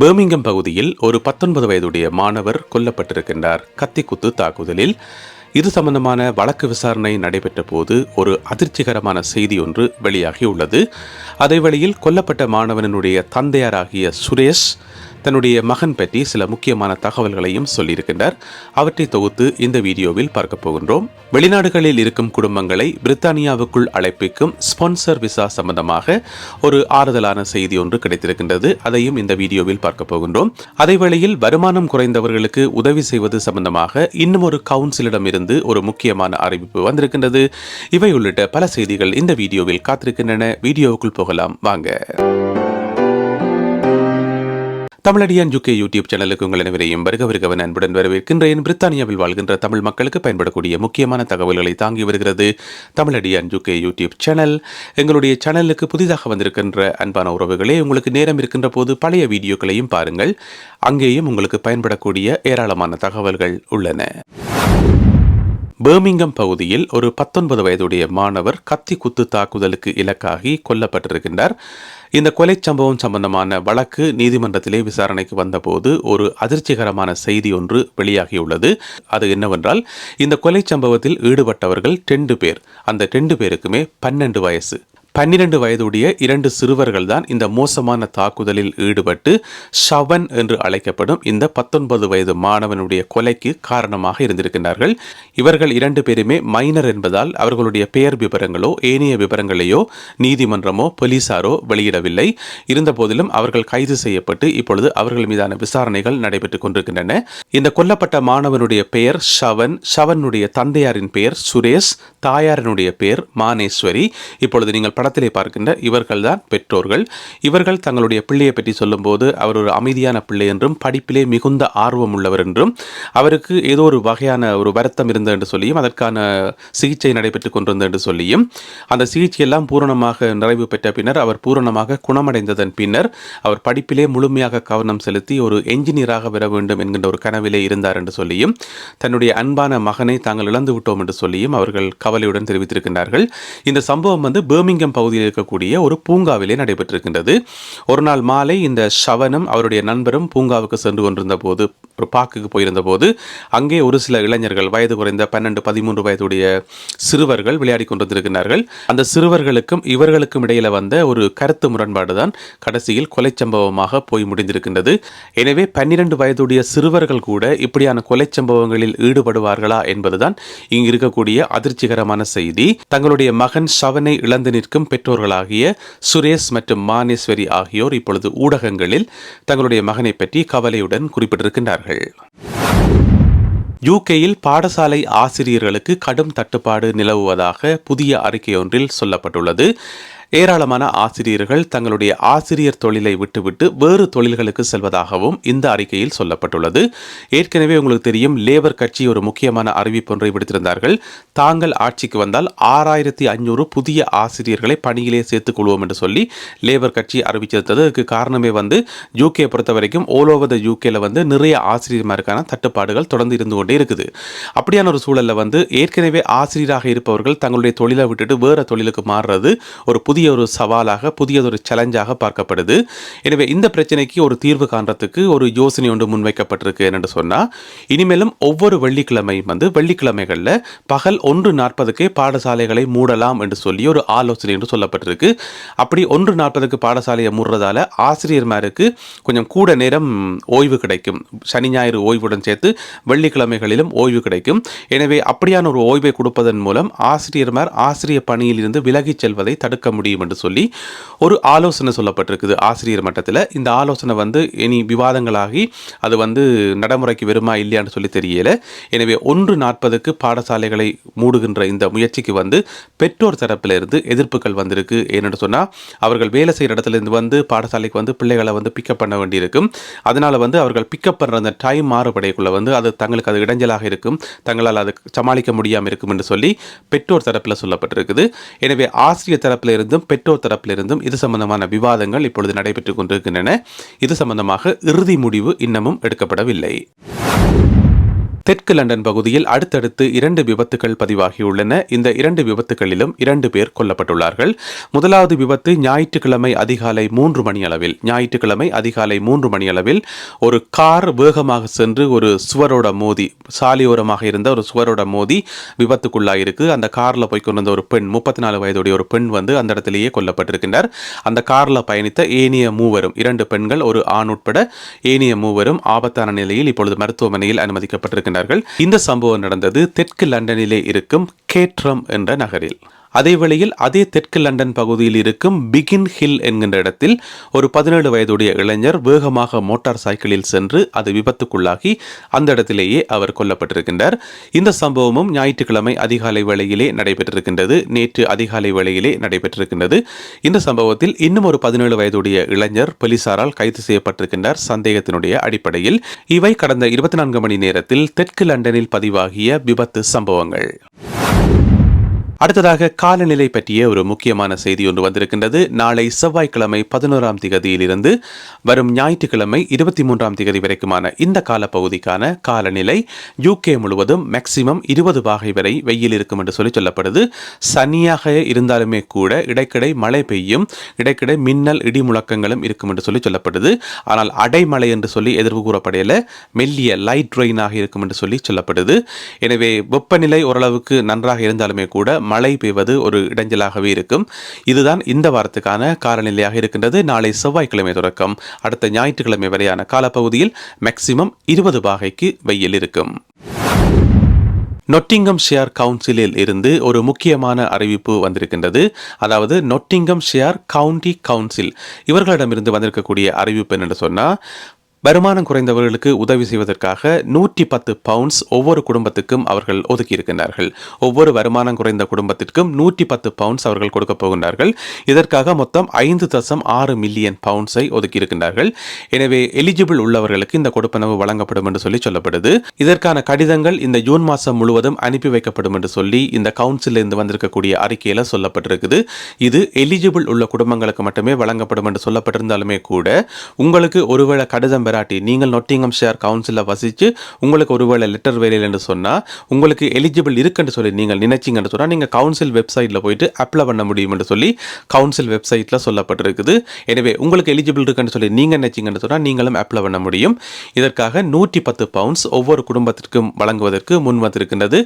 Birmingham பகுதியில் ஒரு 19 வயதுடைய மாணவர் கொல்லப்பட்டிருக்கின்றார் கத்திக்குத்து தாக்குதலில். இது சம்பந்தமான வழக்கு விசாரணை நடைபெற்ற போது ஒரு அதிர்ச்சிகரமான செய்தி ஒன்று வெளியாகியுள்ளது. அதேவேளையில் கொல்லப்பட்ட மாணவனுடைய தந்தையாராகிய சுரேஷ் தன்னுடைய மகன் பற்றி சில முக்கியமான தகவல்களையும் சொல்லியிருக்கின்றார். அவற்றை தொகுத்து இந்த வீடியோவில் பார்க்க போகின்றோம். வெளிநாடுகளில் இருக்கும் குடும்பங்களை பிரித்தானியாவுக்குள் அழைப்பிக்கும் ஸ்பான்சர் விசா சம்பந்தமாக ஒரு ஆறுதலான செய்தி ஒன்று கிடைத்திருக்கின்றது. அதையும் இந்த வீடியோவில் பார்க்க போகின்றோம். அதேவேளையில் வருமானம் குறைந்தவர்களுக்கு உதவி செய்வது சம்பந்தமாக இன்னும் ஒரு கவுன்சிலிடம் இருந்து ஒரு முக்கியமான அறிவிப்பு வந்திருக்கின்றது. இவை உள்ளிட்ட பல செய்திகள் இந்த வீடியோவில் காத்திருக்கின்றன. வீடியோவுக்குள் போகலாம் வாங்க. தமிழடியான் UK யூடியூப் சேனலுக்கு உங்கள் அனைவரையும் வருகவன் அன்புடன் வரவேற்கின்றேன். பிரித்தானியாவில் வாழ்கின்ற தமிழ் மக்களுக்கு பயன்படக்கூடிய முக்கியமான தகவல்களை தாங்கி வருகிறது தமிழடியான் UK யூடியூப் சேனல். எங்களுடைய சேனலுக்கு புதிதாக வந்திருக்கின்ற அன்பான உறவுகளே, உங்களுக்கு நேரம் இருக்கின்ற போது பழைய வீடியோக்களையும் பாருங்கள். அங்கேயும் உங்களுக்கு பயன்படக்கூடிய ஏராளமான தகவல்கள் உள்ளன. பர்மிங்கம் பகுதியில் ஒரு 19 வயதுடைய மாணவர் கத்தி குத்து தாக்குதலுக்கு இலக்காகி கொல்லப்பட்டிருக்கின்றார். இந்த கொலை சம்பவம் சம்பந்தமான வழக்கு நீதிமன்றத்திலே விசாரணைக்கு வந்தபோது ஒரு அதிர்ச்சிகரமான செய்தி ஒன்று வெளியாகியுள்ளது. அது என்னவென்றால், இந்த கொலை சம்பவத்தில் ஈடுபட்டவர்கள் 2 பேர். அந்த 2 பேருக்குமே 12 வயசு. 12 வயதுடைய 2 சிறுவர்கள் தான் இந்த மோசமான தாக்குதலில் ஈடுபட்டு ஷவன் என்று அழைக்கப்படும் இந்த 19 வயது மாணவனுடைய கொலைக்கு காரணமாக இருந்திருக்கின்றார்கள். இவர்கள் 2 பேருமே மைனர் என்பதால் அவர்களுடைய பெயர் விவரங்களோ ஏனைய விவரங்களையோ நீதிமன்றமோ போலீசாரோ வெளியிடவில்லை. இருந்த போதிலும் அவர்கள் கைது செய்யப்பட்டு இப்பொழுது அவர்கள் மீதான விசாரணைகள் நடைபெற்றுக் கொண்டிருக்கின்றன. இந்த கொல்லப்பட்ட மாணவனுடைய பெயர் ஷவன். ஷவனுடைய தந்தையாரின் பெயர் சுரேஷ், தாயாரினுடைய பெயர் மானேஸ்வரி. இப்பொழுது நீங்கள் படத்திலே பார்க்கின்ற இவர்கள் தான் பெற்றோர்கள். இவர்கள் தங்களுடைய பிள்ளையை பற்றி சொல்லும்போது அவர் ஒரு அமைதியான பிள்ளை என்றும் படிப்பிலே மிகுந்த ஆர்வம் உள்ளவர் என்றும் அவருக்கு ஏதோ ஒரு வகையான ஒரு வருத்தம் இருந்தது என்று சொல்லியும் அதற்கான சிகிச்சை நடைபெற்றுக் கொண்டிருந்தது என்று சொல்லியும் அந்த சிகிச்சையெல்லாம் பூரணமாக நிறைவு பெற்ற பின்னர் அவர் பூரணமாக குணமடைந்ததன் பின்னர் அவர் படிப்பிலே முழுமையாக கவனம் செலுத்தி ஒரு என்ஜினியராக வர வேண்டும் என்கின்ற ஒரு கனவிலே இருந்தார் என்று சொல்லியும் தன்னுடைய அன்பான மகனை தாங்கள் இழந்து விட்டோம் என்று சொல்லியும் அவர்கள் கவலையுடன் தெரிவித்திருக்கின்றார்கள். இந்த சம்பவம் பர்மிங்கம் பகுதியில் இருக்கக்கூடிய ஒரு பூங்காவிலே நடைபெற்றிருக்கின்றது. ஒரு நாள் மாலை இந்த ஷவனும் அவருடைய நண்பரும் பூங்காவுக்கு சென்று கொண்டிருந்த போது, ஒரு பார்க்குக்கு போயிருந்த போது அங்கே ஒரு சில இளைஞர்கள், வயது குறைந்த 12-13 வயதுடைய சிறுவர்கள் விளையாடி கொண்டிருக்கிறார்கள். அந்த சிறுவர்களுக்கும் இவர்களுக்கும் இடையில வந்த ஒரு கருத்து முரண்பாடு தான் கடைசியில் கொலை சம்பவமாக போய் முடிந்திருக்கின்றது. எனவே 12 வயதுடைய சிறுவர்கள் கூட இப்படியான கொலை சம்பவங்களில் ஈடுபடுவார்களா என்பதுதான் இங்கு இருக்கக்கூடிய அதிர்ச்சிகரமான செய்தி. தங்களுடைய மகன் ஷவனை இழந்து நிற்கும் பெற்றோர்களாகிய சுரேஷ் மற்றும் மானேஸ்வரி ஆகியோர் இப்பொழுது ஊடகங்களில் தங்களுடைய மகனை பற்றி கவலையுடன் குறிப்பிட்டிருக்கின்றார்கள். UKயில் பாடசாலை ஆசிரியர்களுக்கு கடும் தட்டுப்பாடு நிலவுவதாக புதிய அறிக்கை ஒன்றில் சொல்லப்பட்டுள்ளது. ஏராளமான ஆசிரியர்கள் தங்களுடைய ஆசிரியர் தொழிலை விட்டுவிட்டு வேறு தொழில்களுக்கு செல்வதாகவும் இந்த அறிக்கையில் சொல்லப்பட்டுள்ளது. ஏற்கனவே உங்களுக்கு தெரியும், லேபர் கட்சி ஒரு முக்கியமான அறிவிப்பு ஒன்றை விடுத்திருந்தார்கள். தாங்கள் ஆட்சிக்கு வந்தால் 6500 புதிய ஆசிரியர்களை பணியிலே சேர்த்துக் கொள்வோம் என்று சொல்லி லேபர் கட்சி அறிவிச்சிருந்தது. அதுக்கு காரணமே UK பொறுத்த வரைக்கும் ஆல் ஓவர் த UKல நிறைய ஆசிரியர்களுக்கான தட்டுப்பாடுகள் தொடர்ந்து இருந்து கொண்டே இருக்குது. அப்படியான ஒரு சூழல்ல ஏற்கனவே ஆசிரியராக இருப்பவர்கள் தங்களுடைய தொழிலை விட்டுட்டு வேற தொழிலுக்கு மாறுறது ஒரு புதிய ஒரு சவாலாக, புதியதொரு சேலஞ்சாக பார்க்கப்படுது. எனவே இந்த பிரச்சனைக்கு ஒரு தீர்வு காண்றதுக்கு ஒரு யோசனை ஒன்று முன்வைக்கப்பட்டிருக்கு. என்று சொன்னா, இனிமேலும் ஒவ்வொரு வெள்ளிக்கிழமையும் வெள்ளிக்கிழமைகள்ல பகல் 1:40க்கே பாடசாலைகளை மூடலாம் என்று சொல்லி ஒரு ஆலோசனை என்று சொல்லப்பட்டிருக்கு. அப்படி 1:40க்கு பாடசாலையை மூடுறதால ஆசிரியர்மாருக்கு கொஞ்சம் கூட நேரம் ஓய்வு கிடைக்கும். சனி ஞாயிறு ஓய்வுடன் சேர்த்து வெள்ளிக்கிழமைகளிலும் ஓய்வு கிடைக்கும். எனவே அப்படியான ஒரு ஓய்வை கொடுப்பதன் மூலம் ஆசிரியர்மார் ஆசிரியர் பணியில் இருந்து விலகிச் செல்வதை தடுக்க முடியும் என்று சொல்லி ஒரு ஆலோசனை சொல்லப்பட்டிருக்குது ஆசிரியர் மட்டத்தில். இந்த ஆலோசனை இனி விவாதங்களாகி அது நடைமுறைக்கு வருமா இல்லையான்னு சொல்லி தெரியல. எனவே 1:40க்கு பாடசாலைகளை மூடுகின்ற இந்த முயற்சிக்கு பெற்றோர் தரப்பில் இருந்து எதிர்ப்புகள் வந்திருக்கு. ஏன்னு சொன்னா, அவர்கள் வேலை செய்கிற இடத்துல இருந்து பாடசாலைக்கு பிள்ளைகளை பிக்கப் பண்ண வேண்டியிருக்கும். அதனால அவர்கள் பிக்கப் பண்ற அந்த டைம் மாறுபடைக்குள்ள அது தங்களுக்கு அது இடைஞ்சலாக இருக்கும், தங்களால் அது சமாளிக்க முடியாமல் இருக்கும் என்று சொல்லி பெற்றோர் தரப்பில் சொல்லப்பட்டிருக்குது. எனவே ஆசிரியர் தரப்பில் இருந்தும் பெற்றோர் தரப்பிலிருந்தும் இது சம்பந்தமான விவாதங்கள் இப்பொழுது நடைபெற்றுக் கொண்டிருக்கின்றன. இது சம்பந்தமாக இறுதி முடிவு இன்னமும் எடுக்கப்படவில்லை. தெற்கு லண்டன் பகுதியில் அடுத்தடுத்து 2 விபத்துகள் பதிவாகியுள்ளன. இந்த 2 விபத்துகளிலும் 2 பேர் கொல்லப்பட்டுள்ளார்கள். முதலாவது விபத்து ஞாயிற்றுக்கிழமை அதிகாலை 3 மணி அளவில் ஒரு கார் வேகமாக சென்று ஒரு சுவரோட மோதி, சாலையோரமாக இருந்த ஒரு சுவரோட மோதி விபத்துக்குள்ளாயிருக்கு. அந்த கார்ல போய் கொண்டு வந்த ஒரு பெண், 34 வயதுடைய ஒரு பெண் வந்து அந்த இடத்திலேயே கொல்லப்பட்டிருக்கின்றார். அந்த கார்ல பயணித்த ஏனைய மூவரும், 2 பெண்கள் ஒரு ஆண் உட்பட ஏனைய மூவரும் ஆபத்தான நிலையில் இப்பொழுது மருத்துவமனையில் அனுமதிக்கப்பட்டிருக்கின்றனர். இந்த சம்பவம் நடந்தது தெற்கு லண்டனிலே இருக்கும் கேட்ரம் என்ற நகரில். அதேவேளையில் அதே தெற்கு லண்டன் பகுதியில் இருக்கும் பிகின் ஹில் என்கின்ற இடத்தில் ஒரு 17 வயதுடைய இளைஞர் வேகமாக மோட்டார் சைக்கிளில் சென்று அது விபத்துக்குள்ளாகி அந்த இடத்திலேயே அவர் கொல்லப்பட்டிருக்கின்றார். இந்த சம்பவமும் ஞாயிற்றுக்கிழமை அதிகாலை வேளையிலே நடைபெற்றிருக்கின்றது. நேற்று அதிகாலை வேளையிலே நடைபெற்றிருக்கின்றது. இந்த சம்பவத்தில் இன்னும் ஒரு 17 வயதுடைய இளைஞர் போலீசாரால் கைது செய்யப்பட்டிருக்கின்றார் சந்தேகத்தினுடைய அடிப்படையில். இவை கடந்த 24 மணி நேரத்தில் தெற்கு லண்டனில் பதிவாகிய விபத்து சம்பவங்கள். அடுத்ததாக காலநிலை பற்றிய ஒரு முக்கியமான செய்தி ஒன்று வந்திருக்கின்றது. நாளை செவ்வாய்க்கிழமை 11ஆம் திகதியிலிருந்து வரும் ஞாயிற்றுக்கிழமை 23ஆம் திகதி வரைக்குமான இந்த காலப்பகுதிக்கான காலநிலை UK முழுவதும் மேக்சிமம் 20 பாகை வரை வெயில் இருக்கும் என்று சொல்லப்படுது. சனியாக இருந்தாலுமே கூட இடைக்கிடை மழை பெய்யும், இடைக்கிடை மின்னல் இடி முழக்கங்களும் இருக்கும் என்று சொல்லப்படுது. ஆனால் அடைமழை என்று சொல்லி எதிர்வு கூறப்படையில மெல்லிய லைட் ரெயினாக இருக்கும் என்று சொல்லப்படுது. எனவே வெப்பநிலை ஓரளவுக்கு நன்றாக இருந்தாலுமே கூட மழை பெய்வது ஒரு இடைஞ்சலாகவே இருக்கும். இதுதான் இந்த வாரத்துக்கான காலநிலையாக இருக்கின்றது. நாளை செவ்வாய்க்கிழமை தொடக்கம் அடுத்த ஞாயிற்றுக்கிழமை வரையான காலப்பகுதியில் மேக்சிமம் 20 பாகைக்கு வெயில் இருக்கும். நொட்டிங்கம்ஷையர் கவுன்சிலில் இருந்து ஒரு முக்கியமான அறிவிப்பு வந்திருக்கின்றது. அதாவது நொட்டிங்கம்ஷையர் கவுண்டி கவுன்சில் இவர்களிடமிருந்து வந்திருக்கக்கூடிய அறிவிப்பு என்று சொன்னால், வருமானம் குறைந்தவர்களுக்கு உதவி செய்வதற்காக 110 பவுண்ட்ஸ் ஒவ்வொரு குடும்பத்துக்கும் அவர்கள் ஒதுக்கியிருக்கின்றார்கள். ஒவ்வொரு வருமானம் குறைந்த குடும்பத்திற்கும் 110 பவுண்ட்ஸ் அவர்கள் கொடுக்க போகின்றார்கள். இதற்காக மொத்தம் 5.6 மில்லியன் பவுண்ட்ஸை ஒதுக்கியிருக்கின்றார்கள். எனவே எலிஜிபிள் உள்ளவர்களுக்கு இந்த கொடுப்பனவு வழங்கப்படும் என்று சொல்லப்படுது. இதற்கான கடிதங்கள் இந்த ஜூன் மாதம் முழுவதும் அனுப்பி வைக்கப்படும் என்று சொல்லி இந்த கவுன்சிலில் இருந்து வந்திருக்கக்கூடிய அறிக்கையில சொல்லப்பட்டிருக்குது. இது எலிஜிபிள் உள்ள குடும்பங்களுக்கு மட்டுமே வழங்கப்படும் என்று சொல்லப்பட்டிருந்தாலுமே கூட, உங்களுக்கு ஒருவேளை கடிதம் நீங்கள் நொட்டிங்கம்ஷையர் கவுன்சிலில் வசித்து உங்களுக்கு ஒருவேளை லெட்டர் வேலையில் என்று சொன்னால், உங்களுக்கு எலிஜிபிள் இருக்குன்னு சொல்லி நீங்கள் நினைச்சிங்கன்னு சொன்னால், நீங்கள் கவுன்சில் வெப்சைட்டில் போயிட்டு அப்ளை பண்ண முடியும் என்று சொல்லி கவுன்சில் வெப்சைட்டில் சொல்லப்பட்டிருக்குது. எனவே உங்களுக்கு எலிஜிபிள் இருக்குன்னு சொல்லி நீங்கள் நினைச்சிங்கன்னு சொன்னால் நீங்களும் அப்ளை பண்ண முடியும். இதற்காக 110 பவுண்ட்ஸ் ஒவ்வொரு குடும்பத்திற்கும் வழங்குவதற்கு முன் வந்திருக்கின்றது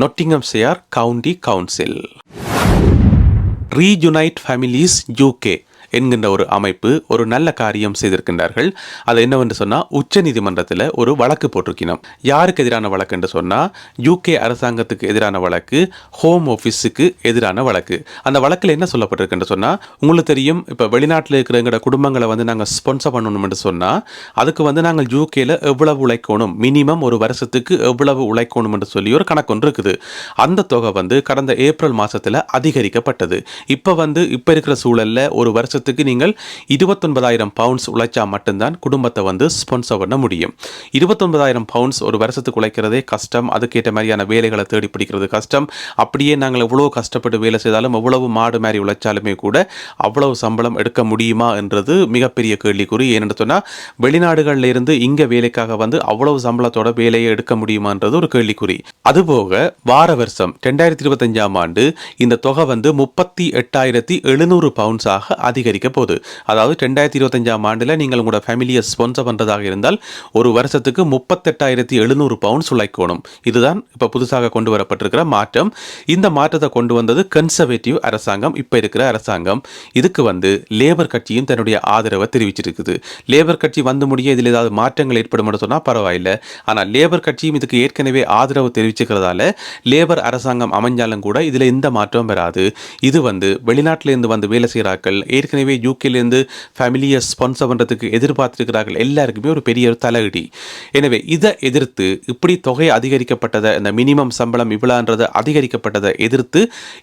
Nottinghamshire county council. Reunite families UK என்கின்ற ஒரு அமைப்பு ஒரு நல்ல காரியம் செய்திருக்கின்றார்கள். அது என்னவென்று சொன்னால், உச்ச நீதிமன்றத்தில் ஒரு வழக்கு போட்டிருக்கணும். யாருக்கு எதிரான வழக்கு என்று சொன்னால், UK அரசாங்கத்துக்கு எதிரான வழக்கு, ஹோம் ஆஃபீஸுக்கு எதிரான வழக்கு. அந்த வழக்கில் என்ன சொல்லப்பட்டிருக்கு என்று சொன்னால், உங்களுக்கு தெரியும், இப்போ வெளிநாட்டில் இருக்கிற எங்களோட குடும்பங்களை வந்து நாங்கள் ஸ்பான்சர் பண்ணணும் என்று சொன்னால், அதுக்கு நாங்கள் UKல எவ்வளவு உழைக்கணும், மினிமம் ஒரு வருஷத்துக்கு எவ்வளவு உழைக்கணும் என்று சொல்லி ஒரு கணக்கு ஒன்று இருக்குது. அந்த தொகை கடந்த ஏப்ரல் மாதத்தில் அதிகரிக்கப்பட்டது. இப்போ இருக்கிற சூழலில் ஒரு வருஷத்துக்கு நீங்கள் 29,000 பவுண்ட்ஸ் உழைச்சா மட்டும்தான் குடும்பத்தை ஸ்பான்சர் பண்ண முடியும். 29,000 பவுண்ட்ஸ் ஒரு வருஷத்துக்கு உழைக்கிறதே கஷ்டம். அதுக்கேற்ற மாதிரியான வேலைகளை தேடி பிடிக்கிறது கஷ்டம். அப்படியே நாங்கள் எவ்வளவு கஷ்டப்பட்டு வேலை செய்தாலும், எவ்வளவு மாடு மாதிரி உழைச்சாலுமே கூட அவ்வளவு சம்பளம் எடுக்க முடியுமா என்றது மிகப்பெரிய கேள்விக்குறி. ஏனென்று சொன்னால், வெளிநாடுகளில் இருந்து இங்கே வேலைக்காக அவ்வளவு சம்பளத்தோட வேலையை எடுக்க முடியுமான்றது ஒரு கேள்விக்குறி. அதுபோக வார வருஷம் 2025ஆம் ஆண்டு இந்த தொகை 38,700 பவுண்ட்ஸாக அதிகரிக்க போகுது. அதாவது 2025ஆம் ஆண்டில் நீங்கள் உங்களோட ஃபேமிலியை ஸ்பான்சர் பண்ணுறதாக இருந்தால் ஒரு வருஷத்துக்கு 38,700 பவுண்ட்ஸ் உழைக்கணும். இதுதான் இப்போ புதுசாக கொண்டு வரப்பட்டிருக்கிற மாற்றம். இந்த மாற்றத்தை கொண்டு வந்தது கன்சர்வேட்டிவ் அரசாங்கம், இப்போ இருக்கிற அரசாங்கம். இதுக்கு லேபர் கட்சியும் தன்னுடைய ஆதரவை தெரிவிச்சிருக்குது. லேபர் கட்சி முடிய இதில் ஏதாவது மாற்றங்கள் ஏற்படும் சொன்னால் பரவாயில்லை. ஆனால் லேபர் கட்சியும் இதுக்கு ஏற்கனவே ஆதரவு தெரிவிச்சுக்கிறதால லேபர் அரசாங்கம் அமைஞ்சாலும் கூட இதில் எந்த மாற்றம் வராது. இது வெளிநாட்டிலிருந்து வேலை செய்கிறார்கள், ஏற்கனவே யூகேலேருந்து ஃபேமிலியை ஸ்பான்சர் பண்ணுறதுக்கு எதிர்பார்த்திருக்கிறார்கள், எல்லாருக்குமே ஒரு பெரிய ஒரு தலையடி. எனவே இதை எதிர்த்து, இப்படி தொகை அதிகரிக்கப்பட்டதை, இந்த மினிமம் சம்பளம் இவ்வளோன்றதை அதிகரிக்கப்பட்டதை எதிர்த்து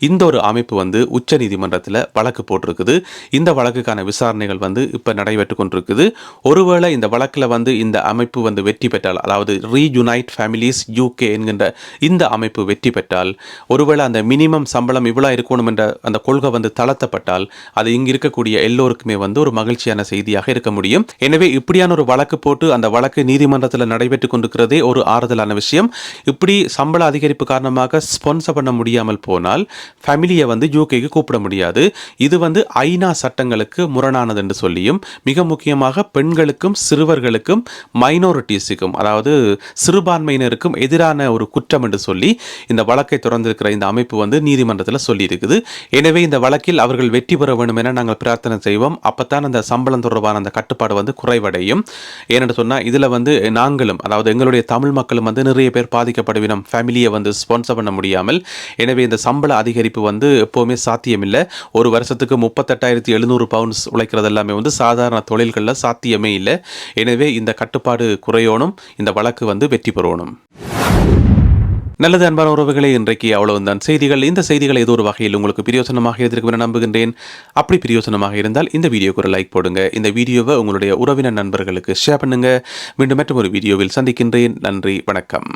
இந்த ஒரு அமைப்பு உச்ச நீதிமன்றத்தில் வழக்கு போட்டிருக்குது. இந்த வழக்குக்கான விசாரணைகள் இப்போ நடைபெற்று கொண்டிருக்குது. ஒருவேளை இந்த வழக்கில் இந்த அமைப்பு வெற்றி பெற்றால், அதாவது ரீயூனைட் ஃபேமிலிஸ் UK என்கின்ற இந்த அமைப்பு வெற்றி பெற்றால், ஒருவேளை அந்த மினிமம் சம்பளம் இவ்வளோ இருக்கணும் என்ற அந்த கொள்கை தளர்த்தப்பட்டால், அது இங்கு இருக்கக்கூடிய இருக்கக்கூடிய எல்லோருக்குமே வந்து ஒரு மகிழ்ச்சியான செய்தியாக இருக்க முடியும். எனவே இப்படியான ஒரு வழக்கு போட்டு அந்த வழக்கு நீதிமன்றத்தில் நடைபெற்றுக் கொண்டிருக்கிறதே ஒரு ஆறுதலான விஷயம். இப்படி சம்பள அதிகரிப்பு காரணமாக ஸ்பான்சர் பண்ண முடியாமல் போனால் ஃபேமிலியை வந்து யூகேக்கு கூப்பிட முடியாது. இது வந்து ஐநா சட்டங்களுக்கு முரணானது என்று சொல்லியும், மிக முக்கியமாக பெண்களுக்கும் சிறுவர்களுக்கும் மைனாரிட்டிஸுக்கும் அதாவது சிறுபான்மையினருக்கும் எதிரான ஒரு குற்றம் என்று சொல்லி இந்த வழக்கை தொடர்ந்திருக்கிற இந்த அமைப்பு வந்து நீதிமன்றத்தில் சொல்லி இருக்குது. எனவே இந்த வழக்கில் அவர்கள் வெற்றி பெற வேண்டும் என நாங்கள் பிரார்த்தனை செய்வோம். அப்பத்தான் அந்த சம்பளம் தொடர்பான அந்த கட்டுப்பாடு வந்து குறைவடையும். ஏனென்று சொன்னால் இதில் வந்து நாங்களும் அதாவது எங்களுடைய தமிழ் மக்களும் வந்து நிறைய பேர் பாதிக்கப்படுவினோம், ஃபேமிலியை வந்து ஸ்பான்சர் பண்ண முடியாமல். எனவே இந்த சம்பள அதிகரிப்பு வந்து எப்போவுமே சாத்தியமில்லை. ஒரு வருஷத்துக்கு 38,700 பவுண்ட்ஸ் உழைக்கிறது எல்லாமே வந்து சாதாரண தொழில்களில் சாத்தியமே இல்லை. எனவே இந்த கட்டுப்பாடு குறையணும், இந்த வழக்கு வந்து வெற்றி பெறணும். நல்லது அன்பான உறவுகளே, இன்றைக்கு அவ்வளவுதான் செய்திகள். இந்த செய்திகள் ஏதோ ஒரு வகையில் உங்களுக்கு பிரயோசனமாக இருந்திருக்கும் என நம்புகின்றேன். அப்படி பிரயோசனமாக இருந்தால் இந்த வீடியோக்கு ஒரு லைக் போடுங்க. இந்த வீடியோவை உங்களுடைய உறவினர் நண்பர்களுக்கு ஷேர் பண்ணுங்க. மீண்டும் மற்றொரு வீடியோவில் சந்திக்கின்றேன். நன்றி, வணக்கம்.